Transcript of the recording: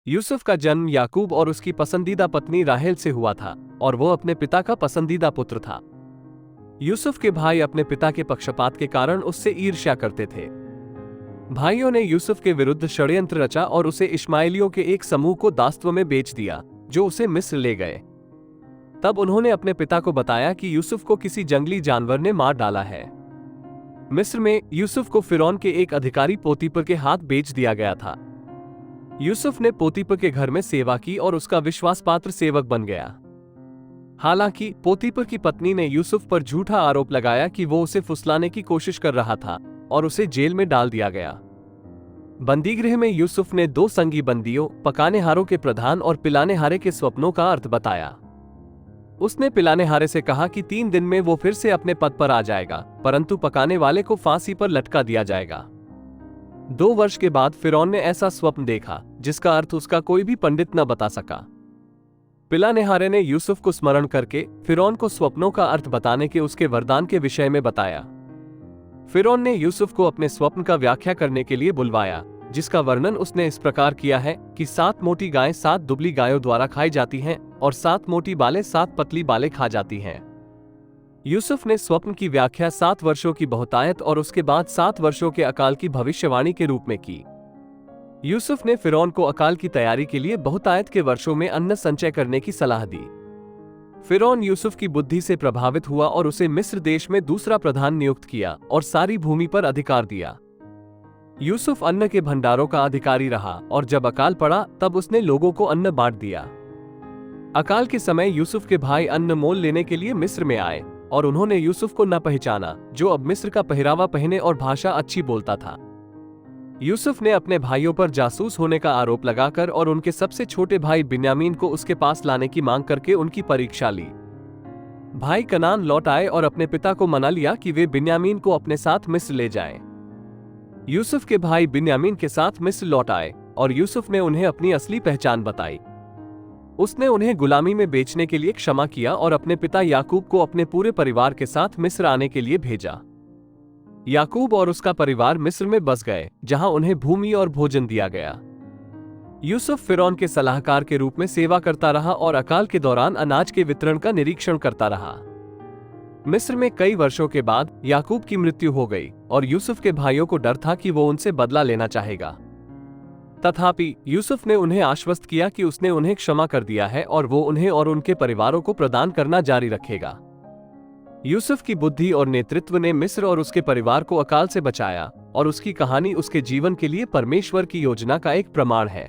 यूसुफ का जन्म याकूब और उसकी पसंदीदा पत्नी राहेल से हुआ था और वो अपने पिता का पसंदीदा पुत्र था। यूसुफ के भाई अपने पिता के पक्षपात के कारण उससे ईर्ष्या करते थे। भाइयों ने यूसुफ के विरुद्ध षड्यंत्र रचा और उसे इश्माएलियों के एक समूह को दासत्व में बेच दिया, जो उसे मिस्र ले गए। तब उन्होंने अपने पिता को बताया कि यूसुफ को किसी जंगली जानवर ने मार डाला है। मिस्र में यूसुफ को फिरौन के एक अधिकारी पोतीपर के हाथ बेच दिया गया था। यूसुफ ने पोतीपर के घर में सेवा की और उसका विश्वासपात्र सेवक बन गया। हालांकि पोतीपर की पत्नी ने यूसुफ पर झूठा आरोप लगाया कि वो उसे फुसलाने की कोशिश कर रहा था और उसे जेल में डाल दिया गया। बंदीगृह में यूसुफ ने 2 संगी बंदियों, पकानेहारों के प्रधान और पिलानेहारे के स्वप्नों का अर्थ बताया। उसने पिलानेहारे से कहा कि 3 दिन में वो फिर से अपने पद पर आ जाएगा, परंतु पकाने वाले को फांसी पर लटका दिया जाएगा। 2 वर्ष के बाद फिरौन ने ऐसा स्वप्न देखा जिसका अर्थ उसका कोई भी पंडित न बता सका। पिलानेहारे ने यूसुफ को स्मरण करके फिरौन को स्वप्नों का अर्थ बताने के उसके वरदान के विषय में बताया। फिरौन ने यूसुफ को अपने स्वप्न का व्याख्या करने के लिए बुलवाया, जिसका वर्णन उसने इस प्रकार किया है कि 7 मोटी गायें 7 दुबली गायों द्वारा खाई जाती हैं और 7 मोटी बालें 7 पतली बालें खा जाती हैं। यूसुफ ने स्वप्न की व्याख्या 7 वर्षों की बहुतायत और उसके बाद 7 वर्षों के अकाल की भविष्यवाणी के रूप में की। यूसुफ ने फिरौन को अकाल की तैयारी के लिए बहुतायत के वर्षों में अन्न संचय करने की सलाह दी। फिरौन यूसुफ की बुद्धि से प्रभावित हुआ और उसे मिस्र देश में दूसरा प्रधान नियुक्त किया और सारी भूमि पर अधिकार दिया। यूसुफ अन्न के भंडारों का अधिकारी रहा और जब अकाल पड़ा तब उसने लोगों को अन्न बांट दिया। अकाल के समय यूसुफ के भाई अन्न मोल लेने के लिए मिस्र में आए और उन्होंने यूसुफ को न पहचाना, जो अब मिस्र का पहरावा पहने और भाषा अच्छी बोलता था। यूसुफ ने अपने भाइयों पर जासूस होने का आरोप लगाकर और उनके सबसे छोटे भाई बिन्यामीन को उसके पास लाने की मांग करके उनकी परीक्षा ली। भाई कनान लौट आए और अपने पिता को मना लिया कि वे बिन्यामीन को अपने साथ मिस्र ले जाएं। यूसुफ के भाई बिन्यामीन के साथ मिस्र लौट आए और यूसुफ ने उन्हें अपनी असली पहचान बताई। उसने उन्हें गुलामी में बेचने के लिए क्षमा किया और अपने पिता याकूब को अपने पूरे परिवार के साथ मिस्र आने के लिए भेजा। याकूब और उसका परिवार मिस्र में बस गए, जहां उन्हें भूमि और भोजन दिया गया। यूसुफ फिरौन के सलाहकार के रूप में सेवा करता रहा और अकाल के दौरान अनाज के वितरण का निरीक्षण करता रहा। मिस्र में कई वर्षों के बाद याकूब की मृत्यु हो गई और यूसुफ के भाइयों को डर था कि वो उनसे बदला लेना चाहेगा। तथापि यूसुफ ने उन्हें आश्वस्त किया कि उसने उन्हें क्षमा कर दिया है और वो उन्हें और उनके परिवारों को प्रदान करना जारी रखेगा। यूसुफ की बुद्धि और नेतृत्व ने मिस्र और उसके परिवार को अकाल से बचाया और उसकी कहानी उसके जीवन के लिए परमेश्वर की योजना का एक प्रमाण है।